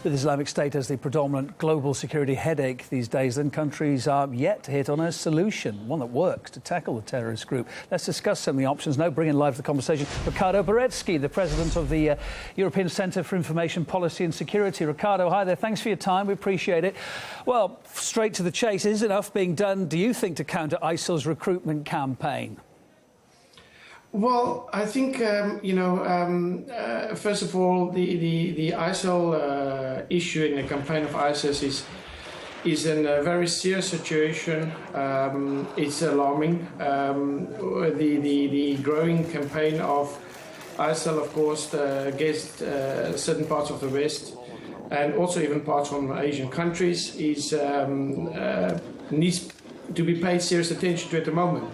With Islamic State as the predominant global security headache these days, then countries are yet to hit on a solution, one that works to tackle the terrorist group. Let's discuss some of the options now. Bringing live to the conversation, Ricardo Baretzky, the president of the European Centre for Information Policy and Security. Ricardo, hi there. Thanks for your time. We appreciate it. Well, straight to the chase. Is enough being done, do you think, to counter ISIL's recruitment campaign? Well, I think, first of all, the ISIL issuing a campaign of ISIS is in a very serious situation. It's alarming. The growing campaign of ISIL, of course, against certain parts of the West and also even parts from Asian countries needs to be paid serious attention to at the moment.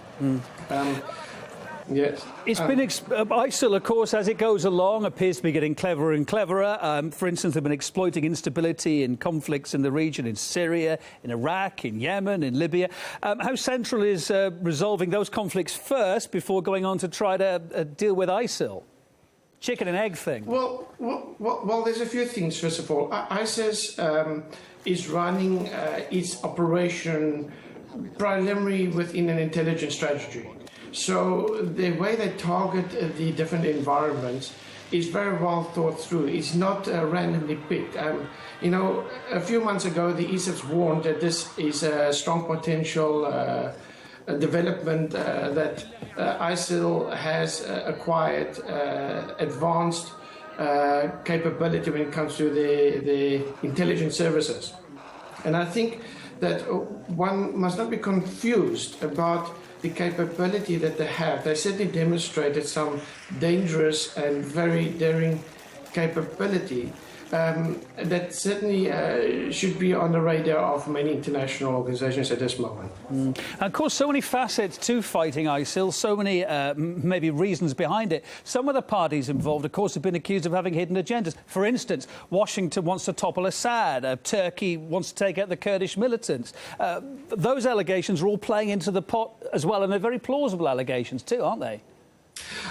Yes. It's been ISIL, of course, as it goes along, appears to be getting cleverer and cleverer. For instance, they've been exploiting instability in conflicts in the region, in Syria, in Iraq, in Yemen, in Libya. How central is resolving those conflicts first before going on to try to deal with ISIL? Chicken and egg thing. Well, there's a few things. First of all, ISIS is running its operation primarily within an intelligence strategy. So the way they target the different environments is very well thought through. It's not randomly picked. A few months ago, the ISIL warned that this is a strong potential development that ISIL has acquired advanced capability when it comes to the intelligence services. And I think that one must not be confused about the capability that they have. They certainly demonstrated some dangerous and very daring capability that certainly should be on the radar of many international organizations at this moment. And of course, so many facets to fighting ISIL, so many maybe reasons behind it. Some of the parties involved, of course, have been accused of having hidden agendas. For instance, Washington wants to topple Assad, Turkey wants to take out the Kurdish militants. Those allegations are all playing into the pot as well, and they're very plausible allegations too, aren't they?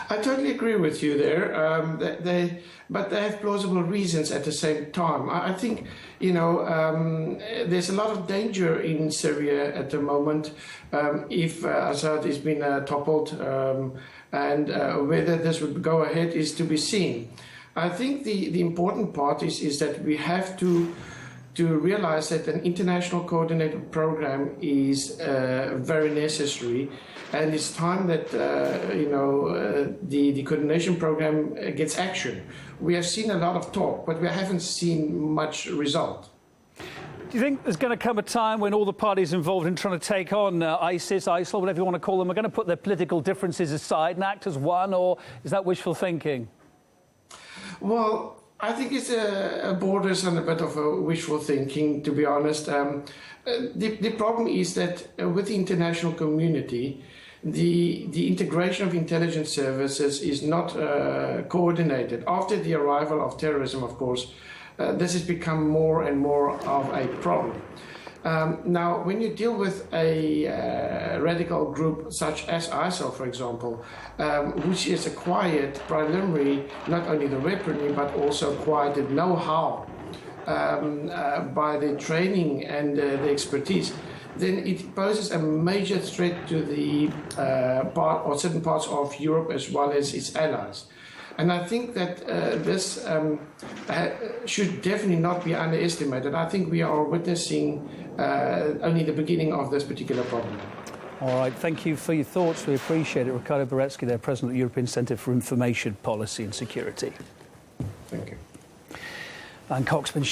I totally agree with you there, but they have plausible reasons at the same time. I think, there's a lot of danger in Syria at the moment if Assad is being toppled, and whether this would go ahead is to be seen. I think the important part is that we have to realize that an international coordinated program is very necessary, and it's time that the coordination program gets action. We have seen a lot of talk, but we haven't seen much result. Do you think there's going to come a time when all the parties involved in trying to take on ISIS, ISIL, whatever you want to call them, are going to put their political differences aside and act as one, or is that wishful thinking? Well, I think it's a borders on a bit of a wishful thinking, to be honest. The problem is that with the international community, the integration of intelligence services is not coordinated. After the arrival of terrorism, of course, this has become more and more of a problem. Now, when you deal with a radical group such as ISIL, for example, which is acquired primarily not only the weaponry but also acquired the know-how by the training and the expertise, then it poses a major threat to the certain parts of Europe as well as its allies. And I think that this should definitely not be underestimated. I think we are witnessing only the beginning of this particular problem. All right, thank you for your thoughts. We appreciate it. Ricardo Baretzky, there, President of the European Centre for Information Policy and Security. Thank you. And Coxman.